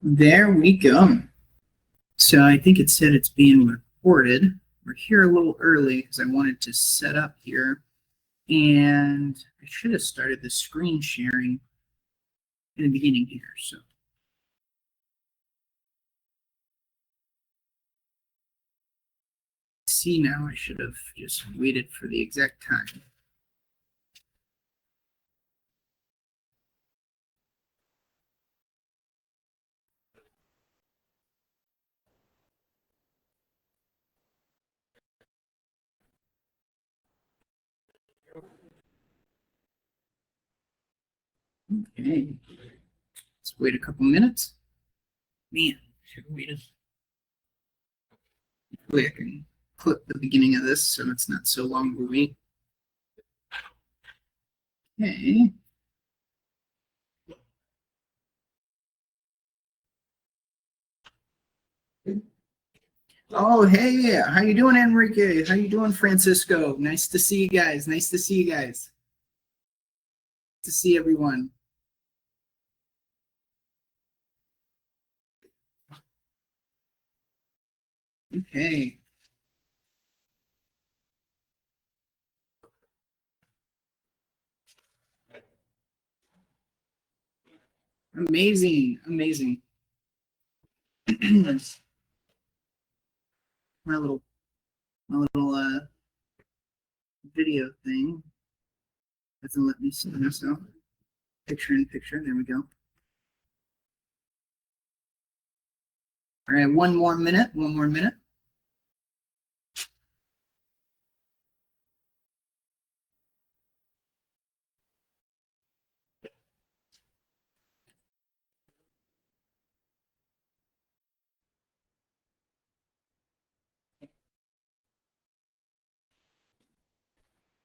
There we go. So I think it said it's being recorded. We're here a little early because I wanted to set up here. And I should have started the screen sharing in the beginning here. So see now, I should have just waited for the exact time. Okay. Let's wait a couple minutes. Man, should have waited. Hopefully I can clip the beginning of this so it's not so long to wait. Okay. Oh, hey, how you doing, Enrique? How you doing, Francisco? Nice to see you guys. Nice to see you guys. To see everyone. Okay. Amazing, amazing. my little video thing doesn't let me see myself. Picture in picture. There we go. All right, one more minute. One more minute.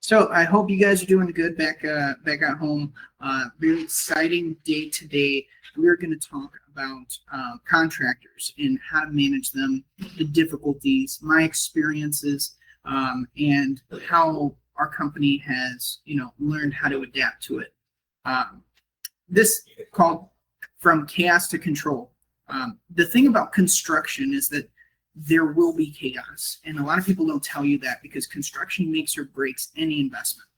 So I hope you guys are doing good back at home. Very exciting day today. We're going to talk about contractors and how to manage them, the difficulties, my experiences, and how our company has learned how to adapt to it. This called From Chaos to Control. The thing about construction is that there will be chaos. And a lot of people don't tell you that because construction makes or breaks any investment.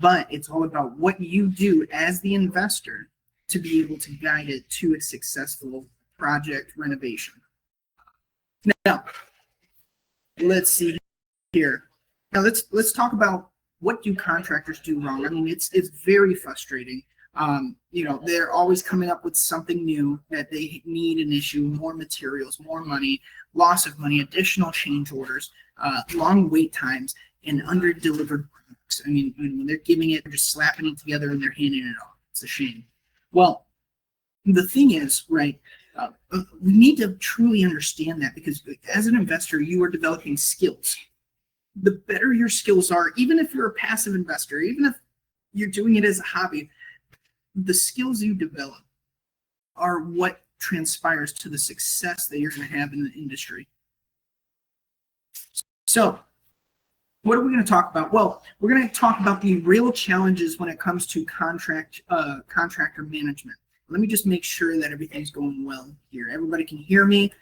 But it's all about what you do as the investor to be able to guide it to a successful project renovation. Now, let's see here. Now let's talk about what do contractors do wrong. I mean, it's very frustrating. They're always coming up with something new that they need an issue, more materials, more money, loss of money, additional change orders, long wait times, and under-delivered products. I mean, when they're giving it, they're just slapping it together and they're handing it off. It's a shame. Well, the thing is, right, we need to truly understand that because as an investor, you are developing skills. The better your skills are, even if you're a passive investor, even if you're doing it as a hobby, the skills you develop are what transpires to the success that you're going to have in the industry. So what are we going to talk about? Well, we're going to talk about the real challenges when it comes to contractor management. Let me just make sure that everything's going well here. Everybody can hear me.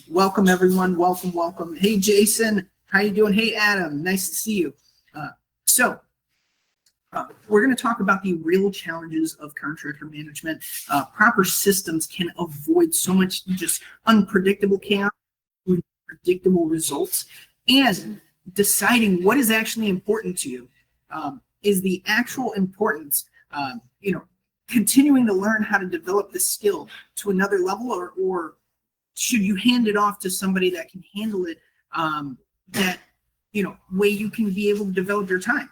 Welcome, everyone. Welcome, welcome. Hey, Jason. How you doing? Hey, Adam. Nice to see you. We're going to talk about the real challenges of contractor management. Proper systems can avoid so much just unpredictable chaos, predictable results, and deciding what is actually important to you. Is the actual importance, continuing to learn how to develop the skill to another level, or should you hand it off to somebody that can handle it way you can be able to develop your time?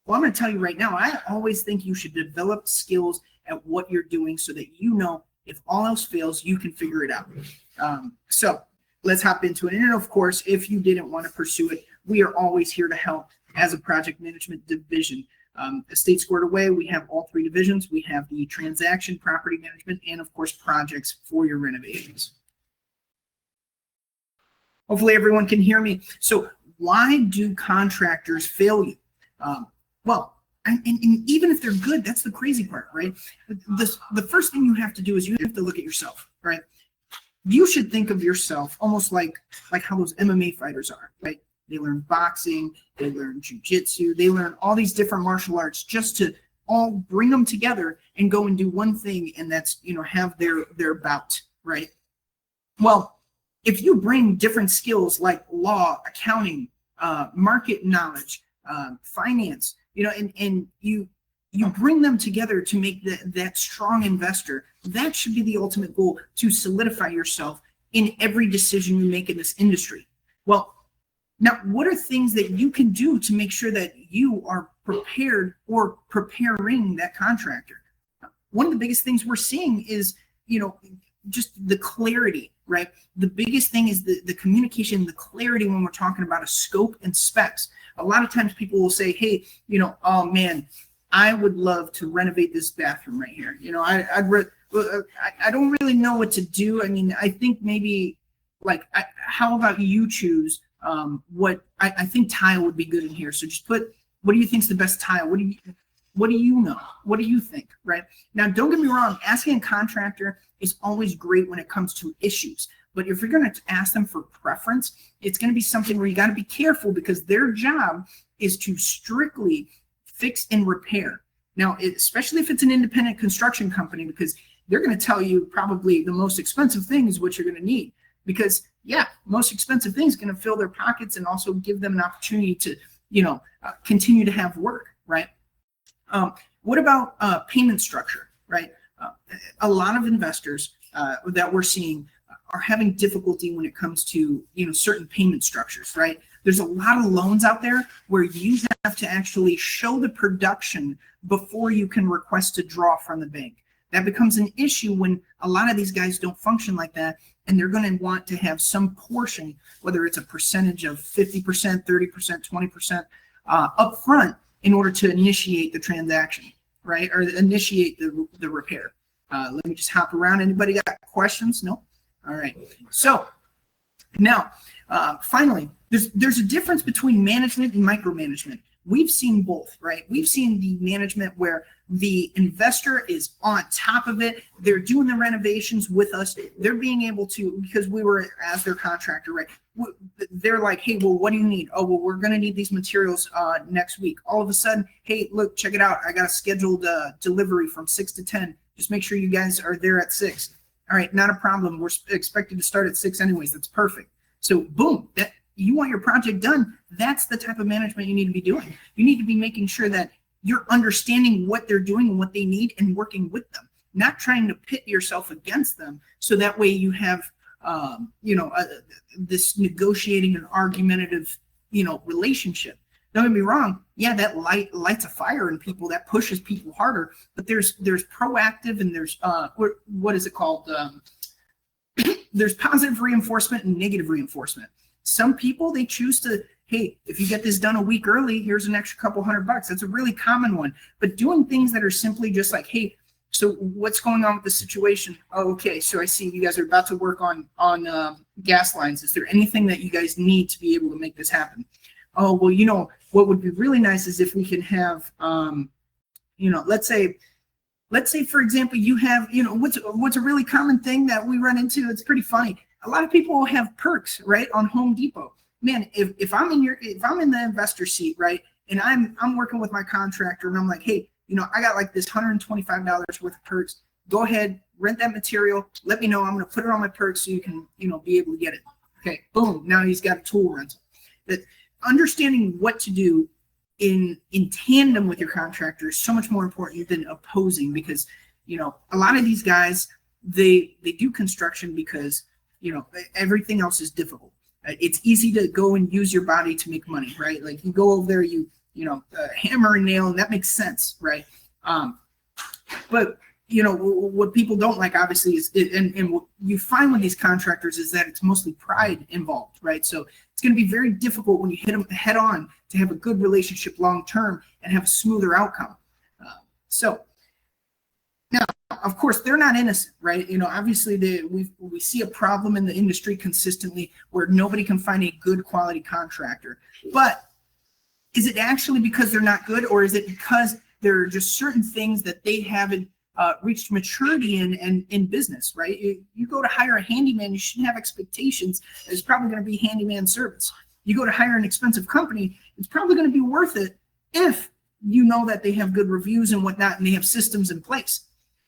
Well, I'm going to tell you right now, I always think you should develop skills at what you're doing so that if all else fails, you can figure it out. So let's hop into it. And of course, if you didn't want to pursue it, we are always here to help as a project management division. Estate Squared Away, we have all three divisions. We have the transaction, property management, and of course, projects for your renovations. Hopefully everyone can hear me. So why do contractors fail you? Well, and even if they're good, that's the crazy part, right? The first thing you have to do is you have to look at yourself, right? You should think of yourself almost like how those MMA fighters are, right? They learn boxing, they learn jujitsu, they learn all these different martial arts just to all bring them together and go and do one thing, and that's, have their bout, right? Well, if you bring different skills like law, accounting, market knowledge, finance, and you bring them together to make that strong investor, that should be the ultimate goal, to solidify yourself in every decision you make in this industry. Well, now, what are things that you can do to make sure that you are prepared or preparing that contractor? One of the biggest things we're seeing is, just the clarity, right? The biggest thing is the communication, the clarity when we're talking about a scope and specs. A lot of times people will say, hey, oh man, I would love to renovate this bathroom right here. I don't really know what to do. I mean, I think maybe how about you choose what I think tile would be good in here. So just put, what do you think is the best tile? What do you know? What do you think, right? Now, don't get me wrong, asking a contractor is always great when it comes to issues. But if you're going to ask them for preference, it's going to be something where you got to be careful, because their job is to strictly fix and repair. Now, especially if it's an independent construction company, because they're going to tell you probably the most expensive thing is what you're going to need. Because, yeah, most expensive thing is going to fill their pockets and also give them an opportunity to, continue to have work, right? What about payment structure, right? A lot of investors that we're seeing are having difficulty when it comes to, certain payment structures, right? There's a lot of loans out there where you have to actually show the production before you can request a draw from the bank. That becomes an issue when a lot of these guys don't function like that, and they're going to want to have some portion, whether it's a percentage of 50%, 30%, 20% upfront, in order to initiate the transaction, right? Or initiate the repair. Let me just hop around. Anybody got questions? No? All right. So now, finally, there's a difference between management and micromanagement. We've seen both, right? We've seen the management where the investor is on top of it. They're doing the renovations with us. They're being able to, because we were as their contractor, right? They're like, hey, well, what do you need? Oh, well, we're going to need these materials next week. All of a sudden, hey, look, check it out. I got a scheduled delivery from 6 to 10. Just make sure you guys are there at 6. All right, not a problem. We're expected to start at 6 anyways. That's perfect. So boom, that you want your project done. That's the type of management you need to be doing. You need to be making sure that you're understanding what they're doing and what they need and working with them, not trying to pit yourself against them. So that way you have, this negotiating and argumentative, relationship. Don't get me wrong. Yeah, that lights a fire in people, that pushes people harder. But there's proactive and there's what is it called? There's positive reinforcement and negative reinforcement. Some people, they choose to, hey, if you get this done a week early, here's an extra couple $100. That's a really common one. But doing things that are simply just like, hey, so what's going on with the situation? Oh, okay, so I see you guys are about to work on gas lines. Is there anything that you guys need to be able to make this happen? Oh, well, what would be really nice is if we can have, let's say, for example, you have, what's a really common thing that we run into? It's pretty funny. A lot of people have perks, right, on Home Depot. Man, if I'm in the investor seat, right, and I'm working with my contractor, and I'm like, hey, I got like this $125 worth of perks. Go ahead, rent that material. Let me know. I'm going to put it on my perks so you can, be able to get it. Okay, boom. Now he's got a tool rental. That understanding what to do in tandem with your contractor is so much more important than opposing, because, a lot of these guys, they do construction because, everything else is difficult. It's easy to go and use your body to make money, right? Like you go over there, hammer and nail, and that makes sense, right? But what people don't like, obviously, is and what you find with these contractors is that it's mostly pride involved, right? So it's going to be very difficult when you hit them head on to have a good relationship long term and have a smoother outcome. So now, of course, they're not innocent, right? Obviously, we see a problem in the industry consistently where nobody can find a good quality contractor. But Is it actually because they're not good, or is it because there are just certain things that they haven't reached maturity in business, right? You go to hire a handyman, you shouldn't have expectations. It's probably going to be handyman service. You go to hire an expensive company, it's probably going to be worth it if you know that they have good reviews and whatnot, and they have systems in place.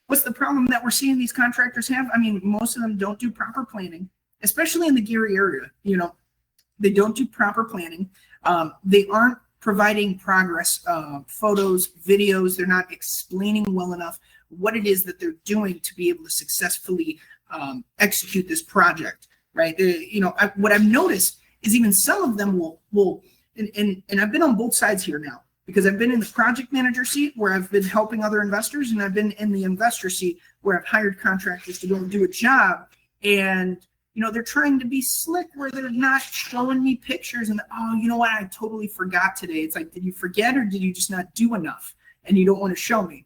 What's the problem that we're seeing these contractors have? I mean, most of them don't do proper planning, especially in the Gary area. They don't do proper planning. They aren't providing progress photos, videos. They're not explaining well enough what it is that they're doing to be able to successfully execute this project, right? What I've noticed is even some of them will and I've been on both sides here now, because I've been in the project manager seat where I've been helping other investors, and I've been in the investor seat where I've hired contractors to go and do a job, and they're trying to be slick where they're not showing me pictures and, oh, you know what, I totally forgot today. It's like, did you forget, or did you just not do enough and you don't want to show me?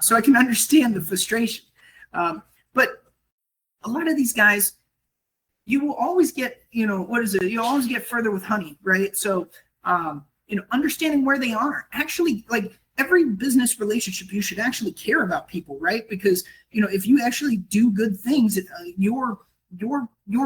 So I can understand the frustration, but a lot of these guys, you will always get, you always get further with honey, right? So understanding where they are, actually, like, every business relationship, you should actually care about people, right? Because if you actually do good things, your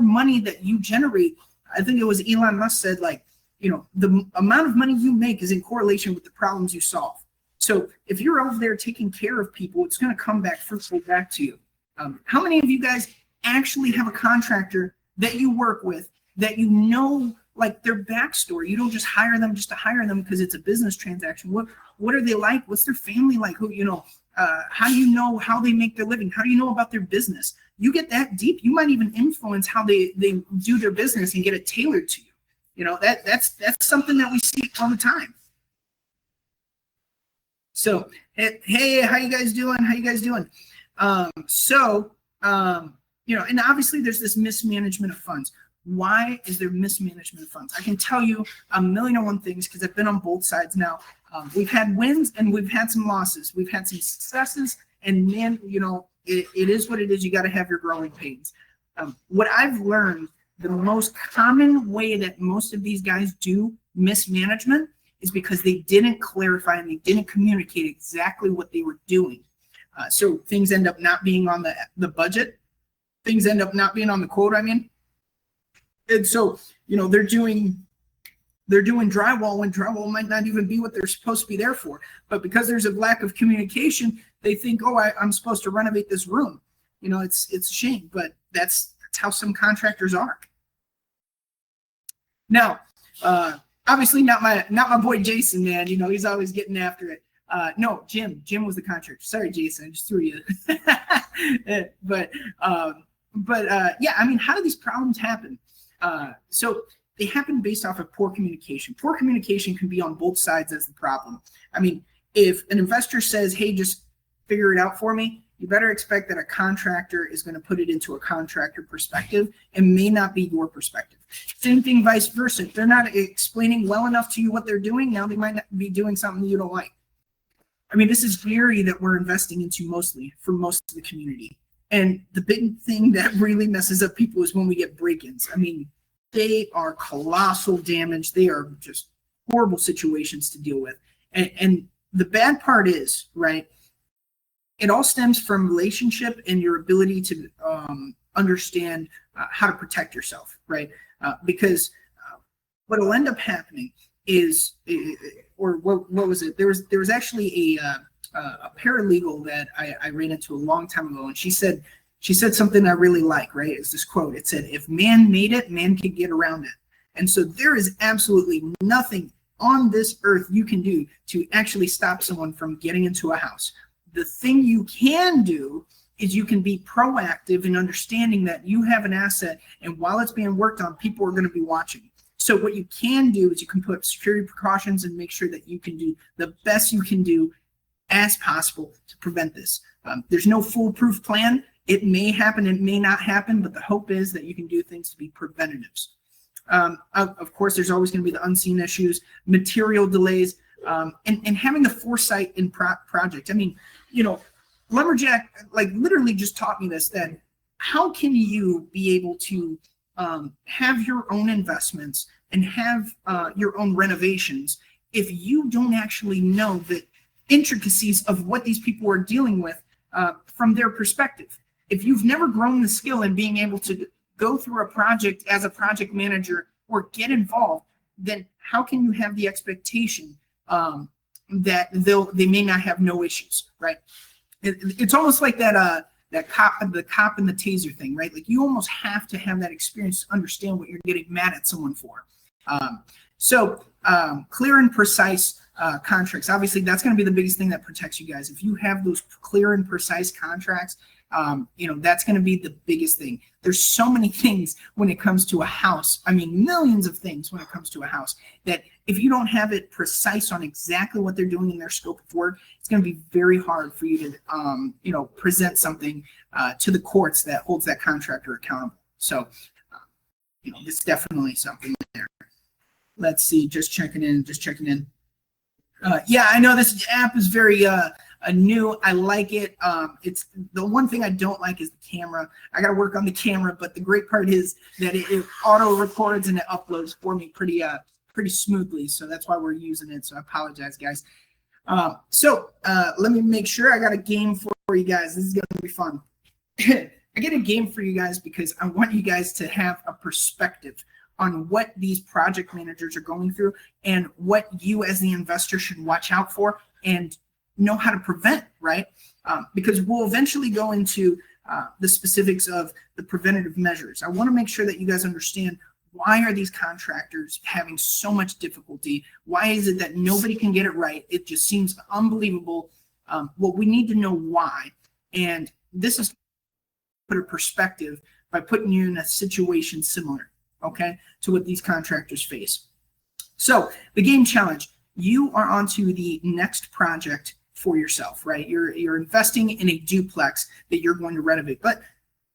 money that you generate, I think it was Elon Musk said, like, the amount of money you make is in correlation with the problems you solve. So if you're over there taking care of people, it's going to come back fruitful back to you. How many of you guys actually have a contractor that you work with that like their backstory? You don't just hire them just to hire them because it's a business transaction. What are they like? What's their family like? How do you know how they make their living? How do you know about their business? You get that deep, you might even influence how they do their business and get it tailored to you. That's something that we see all the time. So, hey, how you guys doing? And obviously there's this mismanagement of funds. Why is there mismanagement of funds? I can tell you a million and one things, because I've been on both sides now. We've had wins and we've had some losses. We've had some successes, and man, it is what it is. You got to have your growing pains. What I've learned, the most common way that most of these guys do mismanagement is because they didn't clarify and they didn't communicate exactly what they were doing. So things end up not being on the budget. Things end up not being on the quote, And so, they're doing drywall when drywall might not even be what they're supposed to be there for. But because there's a lack of communication, they think, oh, I'm supposed to renovate this room. It's a shame, but that's how some contractors are. Now, obviously not my boy Jason, man. He's always getting after it. No, Jim was the contractor. Sorry, Jason, I just threw you. But yeah, how do these problems happen? So they happen based off of poor communication. Poor communication can be on both sides as the problem. If an investor says, hey, just figure it out for me, you better expect that a contractor is going to put it into a contractor perspective and may not be your perspective. Same thing, vice versa. If they're not explaining well enough to you what they're doing, now they might not be doing something you don't like. This is Gary that we're investing into mostly for most of the community. And the big thing that really messes up people is when we get break-ins. They are colossal damage. They are just horrible situations to deal with. And the bad part is, right, it all stems from relationship and your ability to understand how to protect yourself, right? Because what will end up happening is, or what was it? There was actually a paralegal that I ran into a long time ago, and she said something I really like, right? It's this quote. It said, if man made it, man can get around it. And so there is absolutely nothing on this earth you can do to actually stop someone from getting into a house. The thing you can do is you can be proactive in understanding that you have an asset, and while it's being worked on, people are going to be watching. So what you can do is you can put security precautions and make sure that you can do the best you can do as possible to prevent this. There's no foolproof plan. It may happen, it may not happen, but the hope is that you can do things to be preventatives. Of course, there's always going to be the unseen issues, material delays, and having the foresight in project. Lumberjack literally just taught me this, that how can you be able to have your own investments and have your own renovations if you don't actually know the intricacies of what these people are dealing with from their perspective. If you've never grown the skill in being able to go through a project as a project manager or get involved, then how can you have the expectation that they may not have no issues, right? It's almost like the cop and the taser thing, right? Like you almost have to have that experience to understand what you're getting mad at someone for. So clear and precise contracts. Obviously, that's going to be the biggest thing that protects you guys. If you have those clear and precise contracts, that's going to be the biggest thing. There's so many things when it comes to a house. I mean, millions of things when it comes to a house that if you don't have it precise on exactly what they're doing in their scope of work, it's going to be very hard for you to, present something to the courts that holds that contractor accountable. So, it's definitely something there. Let's see, just checking in. Yeah, I know this app is very new. I like it. It's the one thing I don't like is the camera. I got to work on the camera, but the great part is that it auto records and it uploads for me pretty smoothly. So that's why we're using it. So I apologize, guys. So let me make sure I got a game for you guys. This is going to be fun. I get a game for you guys because I want you guys to have a perspective on what these project managers are going through and what you as the investor should watch out for and know how to prevent, right? Because we'll eventually go into the specifics of the preventative measures. I want to make sure that you guys understand why are these contractors having so much difficulty? Why is it that nobody can get it right? It just seems unbelievable. Well, we need to know why. And this is put a perspective by putting you in a situation similar, okay, to what these contractors face. So the game challenge, you are onto the next project for yourself, right? You're investing in a duplex that you're going to renovate, but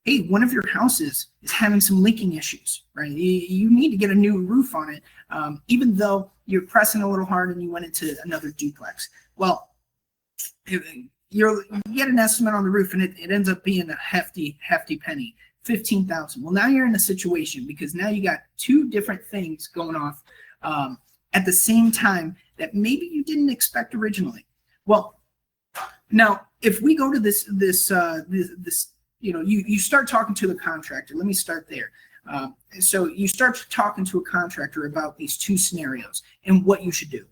hey, one of your houses is having some leaking issues, right? You need to get a new roof on it, even though you're pressing a little hard and you went into another duplex. Well, you get an estimate on the roof and it ends up being a hefty penny. $15,000. Well, now you're in a situation because now you got two different things going off at the same time that maybe you didn't expect originally. Well, now if we go to this, you start talking to the contractor. Let me start there. So you start talking to a contractor about these two scenarios and what you should do.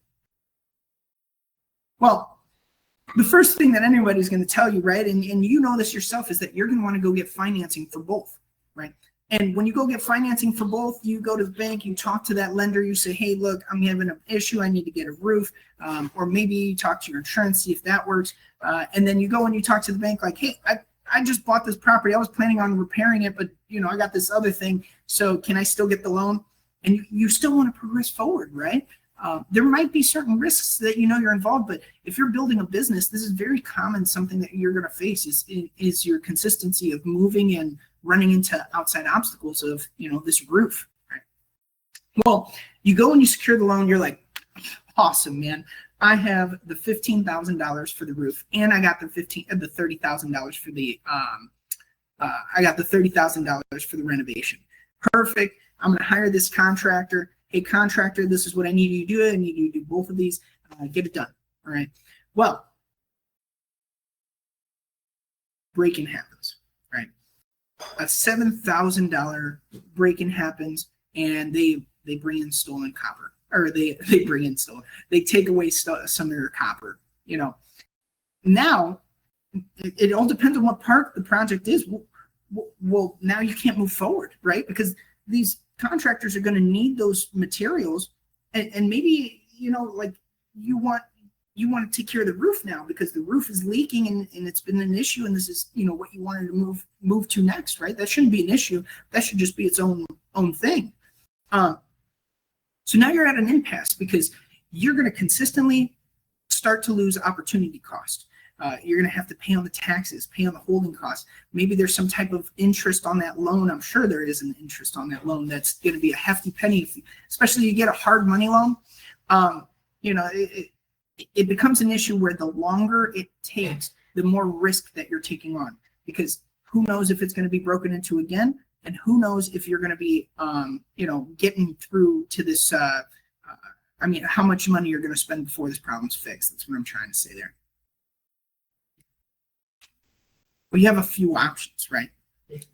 Well, the first thing that anybody's going to tell you, right, and you know this yourself, is that you're going to want to go get financing for both, right? And when you go get financing for both, you go to the bank, you talk to that lender, you say, hey, look, I'm having an issue, I need to get a roof, or maybe you talk to your insurance, see if that works, and then you go and you talk to the bank like, hey, I just bought this property, I was planning on repairing it, but I got this other thing, so can I still get the loan? And you still want to progress forward, right? There might be certain risks that you're involved, but if you're building a business, this is very common. Something that you're going to face is your consistency of moving and running into outside obstacles of this roof. Right? Well, you go and you secure the loan. You're like, awesome, man! I have the $15,000 for the roof, and I got the $30,000 for the $30,000 for the renovation. Perfect. I'm going to hire this contractor. Hey, contractor, this is what I need you to do. I need you to do both of these. Get it done. All right. Well, break-in happens, right? A $7,000 break-in happens, and they bring in stolen copper, or they take away some of your copper. Now it all depends on what part the project is. Well, now you can't move forward, right? Because these contractors are going to need those materials, and maybe like you want to take care of the roof now because the roof is leaking and it's been an issue, and this is what you wanted to move to next, right? That shouldn't be an issue. That should just be its own thing. So now you're at an impasse because you're going to consistently start to lose opportunity cost. You're going to have to pay on the taxes, pay on the holding costs. Maybe there's some type of interest on that loan. I'm sure there is an interest on that loan that's going to be a hefty penny, especially if you get a hard money loan. It becomes an issue where the longer it takes, the more risk that you're taking on, because who knows if it's going to be broken into again, and who knows if you're going to be, getting through to this. How much money you're going to spend before this problem's fixed. That's what I'm trying to say there. We have a few options, right?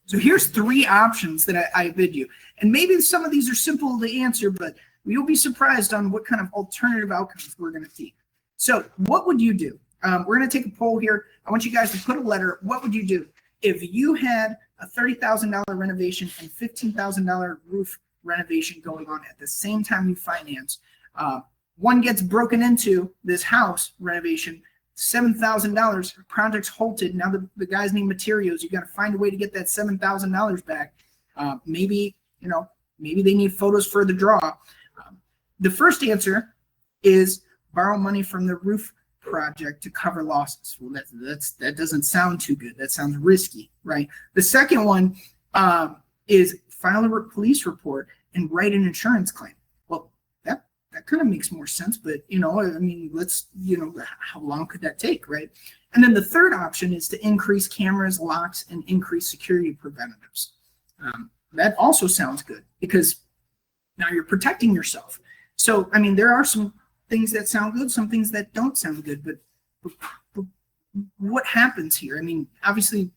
So here's 3 options that I bid you. And maybe some of these are simple to answer, but you'll be surprised on what kind of alternative outcomes we're going to see. So what would you do? We're going to take a poll here. I want you guys to put a letter. What would you do if you had a $30,000 renovation and $15,000 roof renovation going on at the same time you finance? One gets broken into, this house renovation, $7,000, project's halted. Now the guys need materials. You got to find a way to get that $7,000 back. Maybe they need photos for the draw. The first answer is borrow money from the roof project to cover losses. Well, that doesn't sound too good. That sounds risky, right? The second one is file a police report and write an insurance claim. Well, that kind of makes more sense, but how long could that take, right? And then the third option is to increase cameras, locks, and increase security preventatives. That also sounds good because now you're protecting yourself. So, there are some things that sound good, some things that don't sound good, but what happens here? Obviously,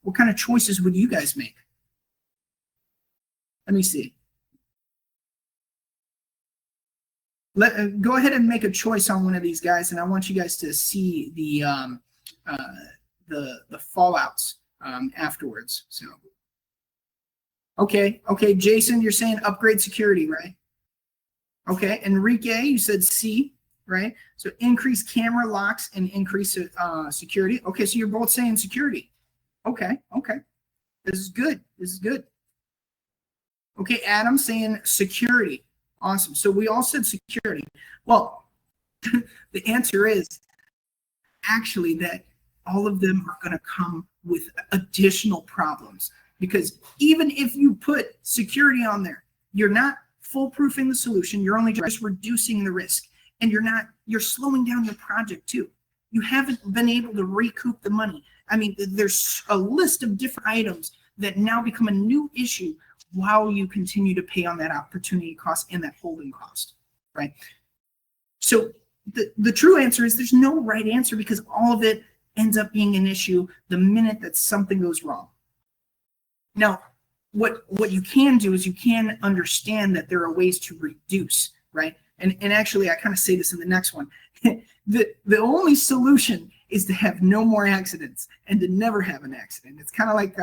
what kind of choices would you guys make? Let me see. Go ahead and make a choice on one of these guys, and I want you guys to see the fallouts afterwards. So, okay, Jason, you're saying upgrade security, right? Okay, Enrique, you said C, right? So increase camera locks and increase security. Okay, so you're both saying security. Okay. This is good. Okay, Adam saying security. Awesome. So we all said security. Well, the answer is actually that all of them are going to come with additional problems, because even if you put security on there, you're not foolproofing the solution. You're only just reducing the risk, and you're slowing down your project too. You haven't been able to recoup the money. There's a list of different items that now become a new issue while you continue to pay on that opportunity cost and that holding cost, right? So the true answer is there's no right answer, because all of it ends up being an issue the minute that something goes wrong. Now, what you can do is you can understand that there are ways to reduce, right? And actually, I kind of say this in the next one. The only solution is to have no more accidents and to never have an accident. It's kind of like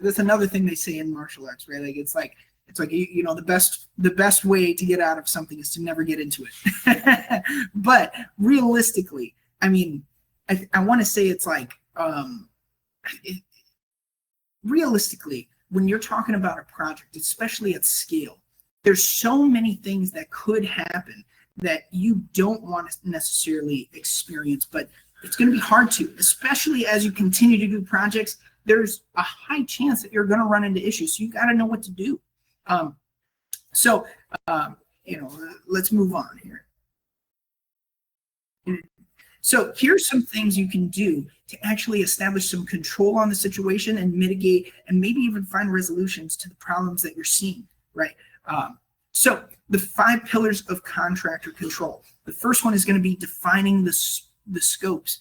that's another thing they say in martial arts, right? It's like the best way to get out of something is to never get into it. But realistically, I want to say it's like realistically, when you're talking about a project, especially at scale, there's so many things that could happen that you don't want to necessarily experience, but it's going to be hard to, especially as you continue to do projects. There's a high chance that you're going to run into issues, so you got to know what to do. Let's move on here. So here's some things you can do to actually establish some control on the situation and mitigate and maybe even find resolutions to the problems that you're seeing, right? So the 5 pillars of contractor control. The first one is going to be defining the scopes.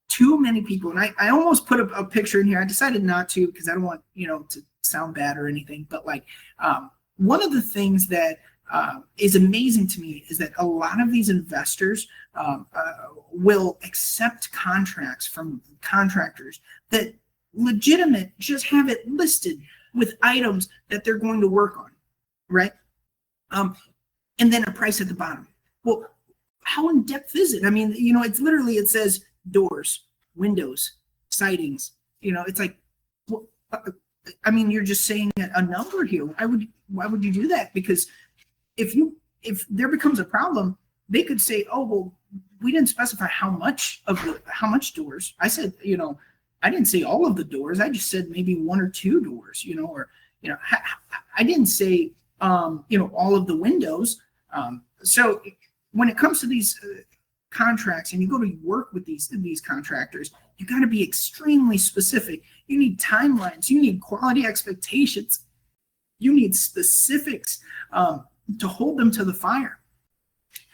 Too many people, and I almost put a picture in here. I decided not to because I don't want to sound bad or anything. But one of the things that is amazing to me is that a lot of these investors will accept contracts from contractors that legitimate just have it listed with items that they're going to work on, right? And then a price at the bottom. Well, how in depth is it? It's literally, it says doors, windows, sidings. It's like, well, you're just saying a number here. Why would you do that? Because if there becomes a problem, they could say, oh, well, we didn't specify how much doors. I said, I didn't say all of the doors. I just said maybe 1 or 2 doors, I didn't say, all of the windows. So when it comes to these contracts and you go to work with these contractors, you got to be extremely specific. You need timelines. You need quality expectations. You need specifics to hold them to the fire.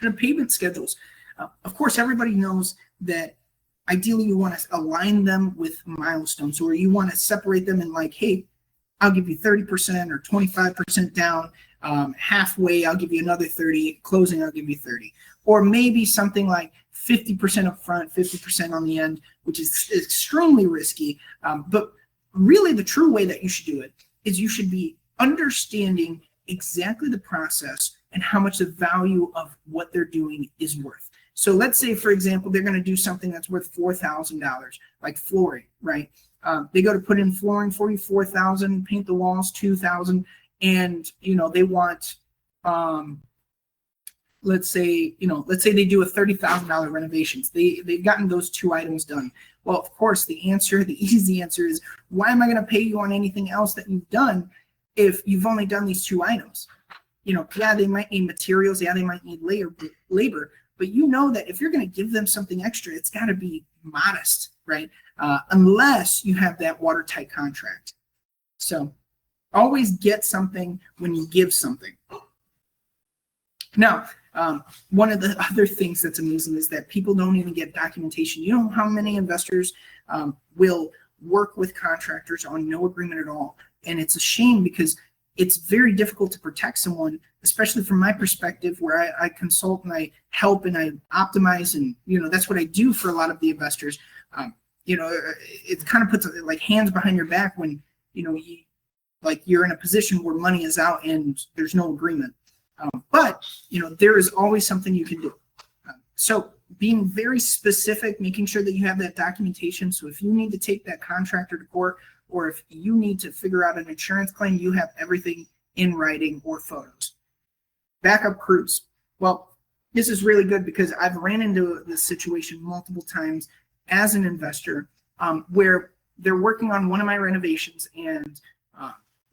And payment schedules. Of course, everybody knows that ideally you want to align them with milestones, or you want to separate them in like, hey, I'll give you 30% or 25% down. Halfway, I'll give you another 30. Closing, I'll give you 30. Or maybe something like 50% up front, 50% on the end, which is extremely risky. But really the true way that you should do it is you should be understanding exactly the process and how much the value of what they're doing is worth. So let's say, for example, they're going to do something that's worth $4,000, like flooring, right? They go to put in flooring for you, $4,000, paint the walls, $2,000, and they want, let's say they do a $30,000 renovations. They've gotten those 2 items done. Well, of course, the easy answer is, why am I going to pay you on anything else that you've done if you've only done these 2 items? Yeah, they might need materials. Yeah, they might need labor. But you know that if you're going to give them something extra, it's got to be modest, right? Unless you have that watertight contract. So always get something when you give something. Now, one of the other things that's amazing is that people don't even get documentation. You know how many investors will work with contractors on no agreement at all? And it's a shame, because it's very difficult to protect someone, especially from my perspective, where I consult and I help and I optimize, and that's what I do for a lot of the investors. It kind of puts like hands behind your back when you're in a position where money is out and there's no agreement. But there is always something you can do. So being very specific, making sure that you have that documentation. So if you need to take that contractor to court, or if you need to figure out an insurance claim, you have everything in writing or photos. Backup crews. Well, this is really good, because I've ran into this situation multiple times as an investor, where they're working on one of my renovations, and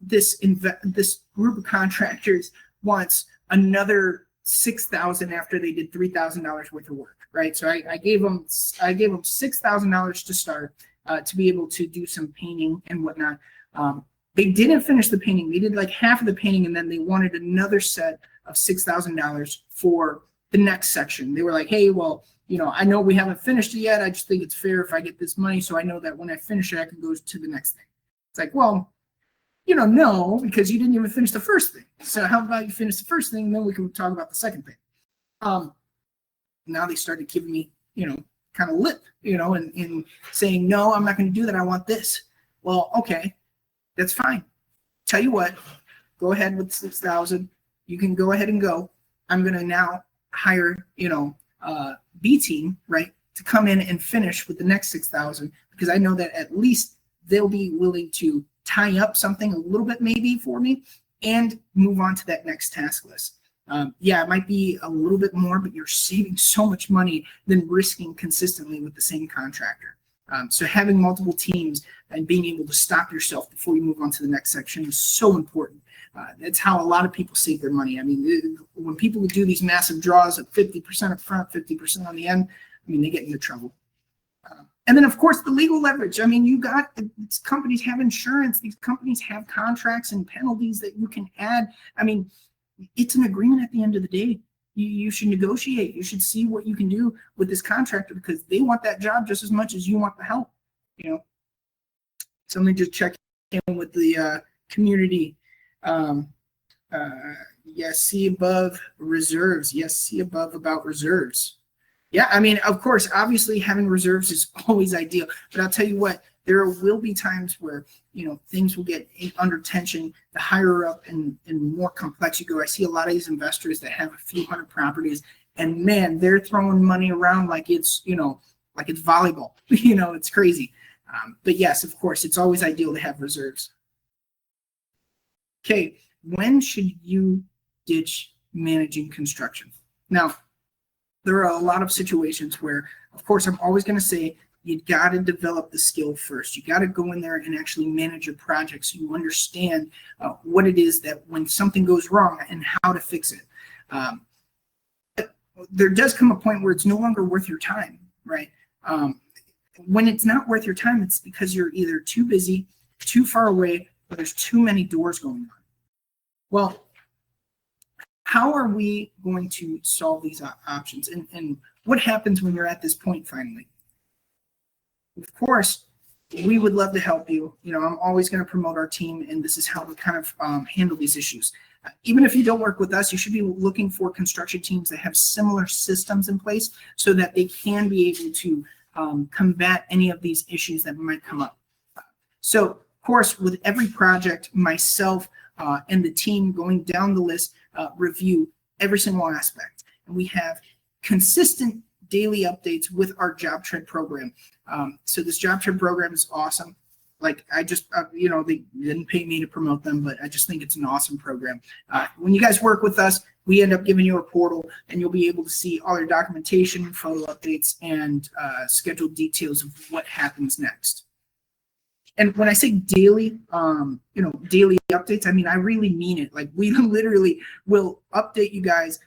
this group of contractors wants another $6,000 after they did $3,000 worth of work, right? So I gave them $6,000 to start, to be able to do some painting and whatnot. They didn't finish the painting. They did like half of the painting, and then they wanted another set of $6,000 for the next section. They were like, hey, well, I know we haven't finished it yet. I just think it's fair if I get this money, so I know that when I finish it, I can go to the next thing. It's like, well, no, because you didn't even finish the first thing. So how about you finish the first thing, and then we can talk about the second thing. Now they started giving me, kind of lip, and saying, no, I'm not going to do that. I want this. Well, okay, that's fine. Tell you what, go ahead with 6,000. You can go ahead and go. I'm going to now hire, B team, right, to come in and finish with the next 6,000, because I know that at least they'll be willing to tie up something a little bit maybe for me and move on to that next task list. Yeah, it might be a little bit more, but you're saving so much money than risking consistently with the same contractor. So having multiple teams and being able to stop yourself before you move on to the next section is so important. That's how a lot of people save their money. I mean, when people do these massive draws of 50% up front, 50% on the end, they get into trouble. And then, of course, the legal leverage. These companies have insurance. These companies have contracts and penalties that you can add. It's an agreement at the end of the day. You should negotiate. You should see what you can do with this contractor, because they want that job just as much as you want the help. So let me just check in with the community. Yes, see above reserves. Yes, see above about reserves. Yeah, of course, obviously having reserves is always ideal, but I'll tell you what, there will be times where, things will get under tension. The higher up and more complex you go. I see a lot of these investors that have a few hundred properties, and man, they're throwing money around like it's, like it's volleyball. It's crazy. But yes, of course, it's always ideal to have reserves. Okay, when should you ditch managing construction? Now, there are a lot of situations where, of course, I'm always going to say you got to develop the skill first. You got to go in there and actually manage your project so you understand what it is that when something goes wrong and how to fix it. But there does come a point where it's no longer worth your time, right? when it's not worth your time, it's because you're either too busy, too far away, or there's too many doors going on. Well, how are we going to solve these options? And what happens when you're at this point finally? Of course, we would love to help you. I'm always going to promote our team, and this is how we kind of handle these issues. Even if you don't work with us, you should be looking for construction teams that have similar systems in place so that they can be able to combat any of these issues that might come up. So, of course, with every project, myself and the team going down the list review every single aspect. And we have consistent daily updates with our job trend program. So this job trend program is awesome. Like I just, they didn't pay me to promote them, but I just think it's an awesome program. When you guys work with us, we end up giving you a portal, and you'll be able to see all your documentation, photo updates, and scheduled details of what happens next. And when I say daily, daily updates, I mean, I really mean it. Like we literally will update you guys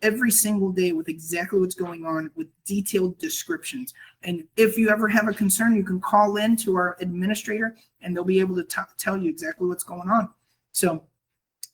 every single day with exactly what's going on with detailed descriptions. And if you ever have a concern, you can call in to our administrator and they'll be able to tell you exactly what's going on. So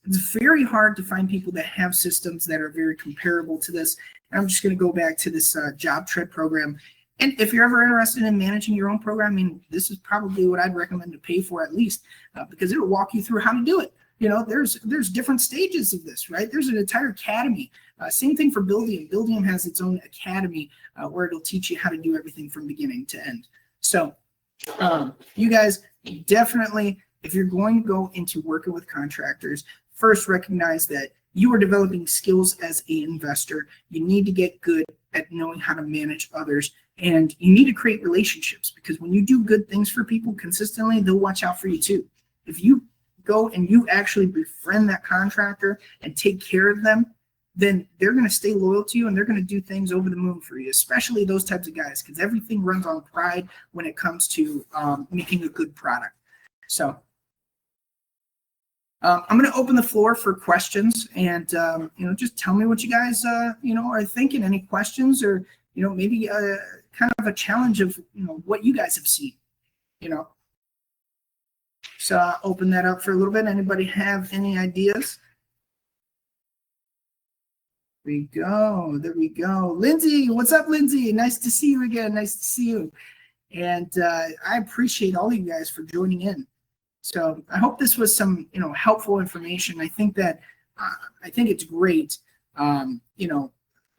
it's very hard to find people that have systems that are very comparable to this. And I'm just going to go back to this job trend program. And if you're ever interested in managing your own program, I mean, this is probably what I'd recommend to pay for at least, because it'll walk you through how to do it. There's different stages of this, right? There's an entire academy. Same thing for Buildium. Buildium has its own academy where it'll teach you how to do everything from beginning to end. So you guys definitely, if you're going to go into working with contractors, first recognize that you are developing skills as an investor. You need to get good at knowing how to manage others, and you need to create relationships, because when you do good things for people consistently, they'll watch out for you too. If you go and you actually befriend that contractor and take care of them, then they're going to stay loyal to you, and they're going to do things over the moon for you, especially those types of guys, because everything runs on pride when it comes to making a good product. So I'm going to open the floor for questions, and just tell me what you guys are thinking. Any questions, or maybe kind of a challenge of what you guys have seen. So I'll open that up for a little bit. Anybody have any ideas? There we go. Lindsay, what's up, Lindsay? Nice to see you again. Nice to see you. And I appreciate all you guys for joining in. So I hope this was some, helpful information. I think that, I think it's great.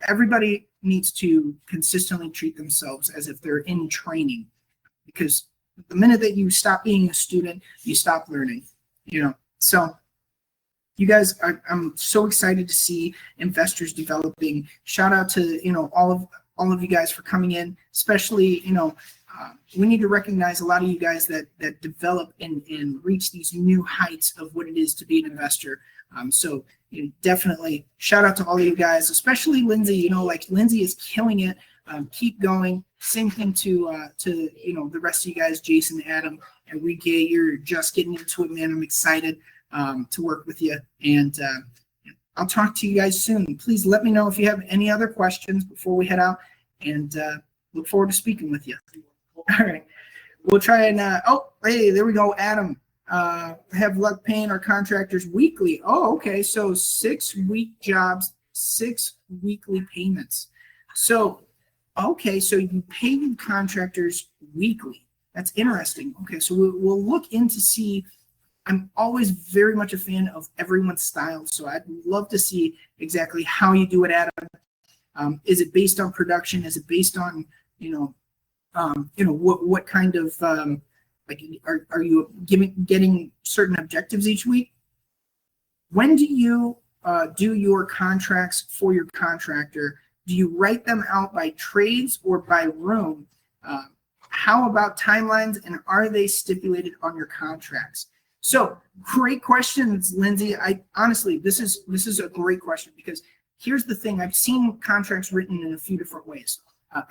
Everybody needs to consistently treat themselves as if they're in training, because the minute that you stop being a student, you stop learning, So you guys, I'm so excited to see investors developing. Shout out to, all of you guys for coming in, especially, we need to recognize a lot of you guys that develop and reach these new heights of what it is to be an investor. So definitely shout out to all of you guys, especially Lindsay. Lindsay is killing it. Keep going. Same thing to the rest of you guys, Jason, Adam, Enrique. You're just getting into it, man. I'm excited to work with you, and I'll talk to you guys soon. Please let me know if you have any other questions before we head out, and look forward to speaking with you. All right, we'll try and hey, there we go, Adam. Have luck paying our contractors weekly. Oh, okay, so 6-week jobs, 6 weekly payments. So okay, so you pay your contractors weekly. That's interesting. Okay, so we'll look into see. I'm always very much a fan of everyone's style, so I'd love to see exactly how you do it, Adam. Is it based on production? Is it based on what kind of are you getting certain objectives each week? When do you do your contracts for your contractor? Do you write them out by trades or by room? How about timelines, and are they stipulated on your contracts? So great questions, Lindsay. Honestly, this is a great question, because here's the thing. I've seen contracts written in a few different ways.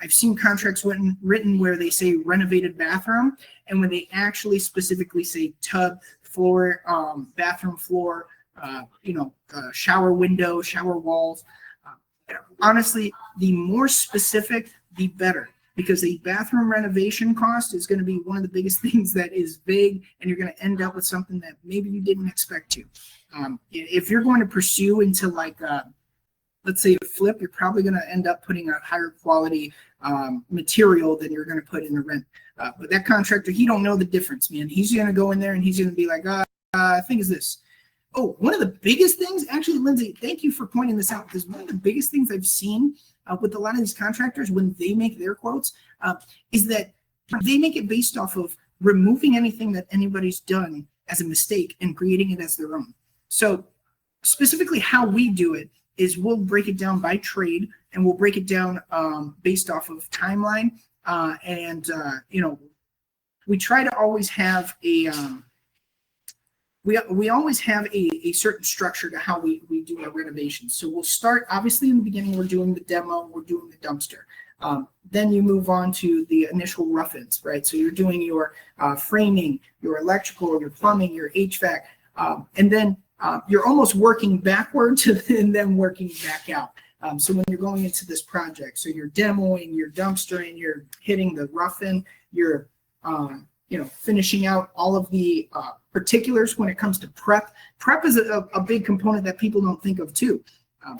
I've seen contracts written where they say renovated bathroom, and when they actually specifically say tub, floor, bathroom floor, shower window, shower walls. Honestly, the more specific, the better. because a bathroom renovation cost is going to be one of the biggest things that is vague, and you're going to end up with something that maybe you didn't expect to. If you're going to pursue into like, let's say a flip, you're probably going to end up putting a higher quality material than you're going to put in a rent. But that contractor, he don't know the difference, man. He's going to go in there and he's going to be like, I think it's this. Oh, one of the biggest things, actually, Lindsay, thank you for pointing this out, because one of the biggest things I've seen with a lot of these contractors when they make their quotes is that they make it based off of removing anything that anybody's done as a mistake and creating it as their own. So specifically how we do it is we'll break it down by trade, and we'll break it down based off of timeline. We try to always have a we always have a certain structure to how we do our renovations. So we'll start, obviously in the beginning, we're doing the demo, we're doing the dumpster. Then you move on to the initial rough-ins, right? So you're doing your framing, your electrical, your plumbing, your HVAC, and then you're almost working backwards and then working back out. So when you're going into this project, so you're demoing, you're dumpstering, you're hitting the rough-in, you're finishing out all of the particulars when it comes to prep. Prep is a big component that people don't think of too,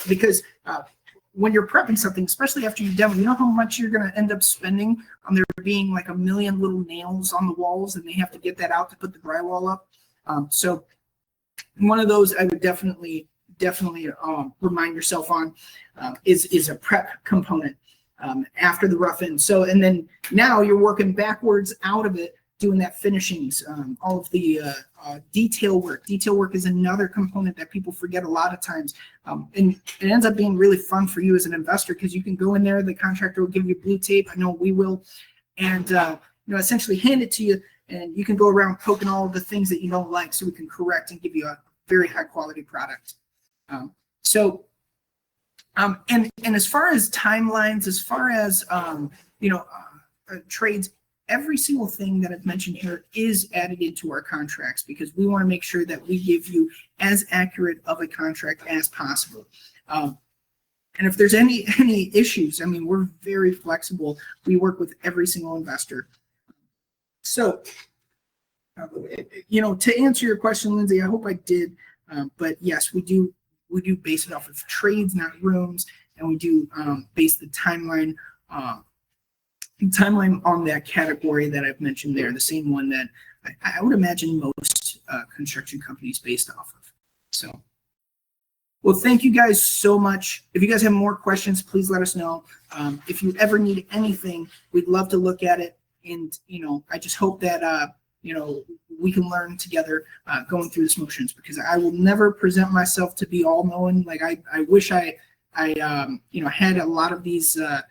because when you're prepping something, especially after you demo, you know how much you're going to end up spending on there being like a million little nails on the walls, and they have to get that out to put the drywall up. So one of those I would definitely remind yourself on is a prep component after the rough-in. So, and then now you're working backwards out of it, doing that finishings, all of the detail work. Detail work is another component that people forget a lot of times. And it ends up being really fun for you as an investor, because you can go in there, the contractor will give you blue tape, I know we will, and essentially hand it to you, and you can go around poking all of the things that you don't like, so we can correct and give you a very high quality product. And as far as timelines, as far as trades, every single thing that I've mentioned here is added into our contracts, because we want to make sure that we give you as accurate of a contract as possible. And if there's any issues, I mean, we're very flexible. We work with every single investor. So, to answer your question, Lindsay, I hope I did. But yes, we do base it off of trades, not rooms, and we do base the timeline on that category that I've mentioned there, the same one that I would imagine most construction companies based off of. So, well, thank you guys so much. If you guys have more questions, please let us know. If you ever need anything, we'd love to look at it. And, I just hope that, we can learn together going through this motions, because I will never present myself to be all knowing. Like I wish I had a lot of these, a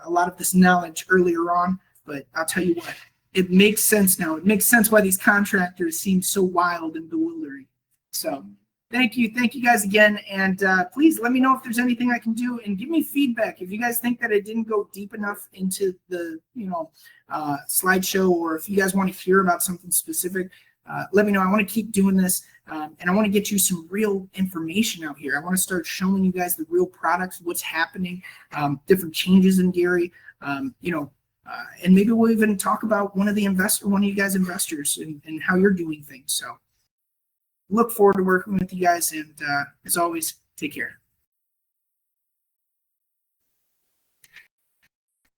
lot of this knowledge earlier on, but I'll tell you what, it makes sense now. It makes sense why these contractors seem so wild and bewildering. So thank you guys again. And please let me know if there's anything I can do, and give me feedback. If you guys think that it didn't go deep enough into the, slideshow, or if you guys want to hear about something specific, let me know. I want to keep doing this, and I want to get you some real information out here. I want to start showing you guys the real products, what's happening, different changes in Gary, and maybe we'll even talk about one of you guys investors, and how you're doing things. So look forward to working with you guys, and as always, take care.